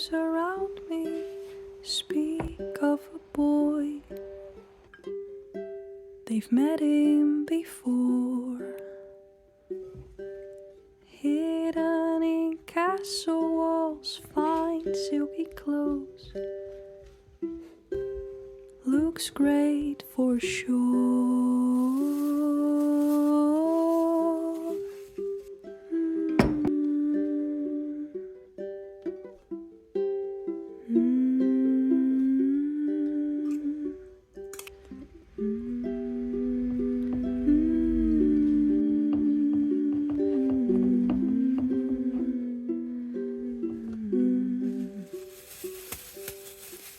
those around me speak of a boy. They've met him before, hidden in castle walls, fine silky clothes. Looks great for sure.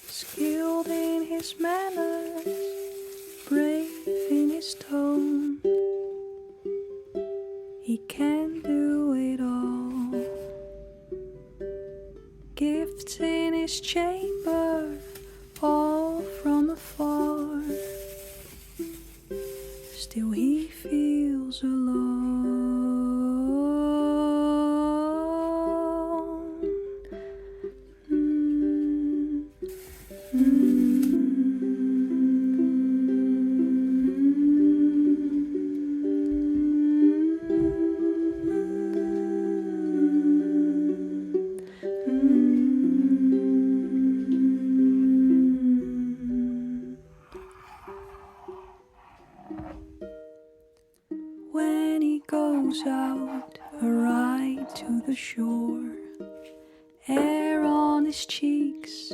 Skilled in his manners, brave in his tone, he can do it all. Gifts in his chamber, all from afar. Still he feels alone. When he goes out a ride to the shore, air on his cheeks,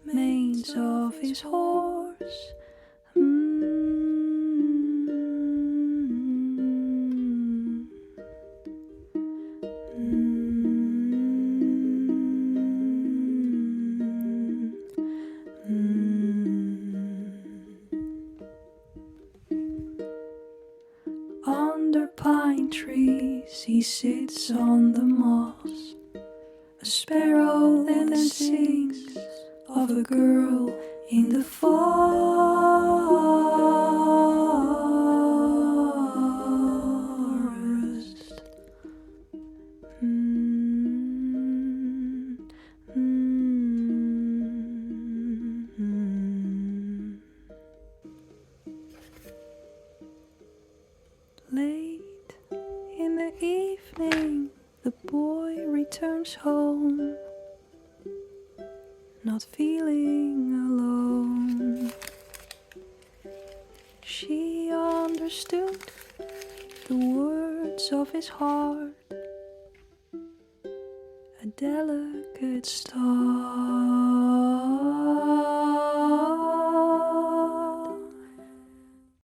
manes of his horse. Under pine trees he sits on the moss. A sparrow then sings of a girl in the forest. Late in the evening, the boy returns home, not feeling alone. She understood the words of his heart, a delicate star.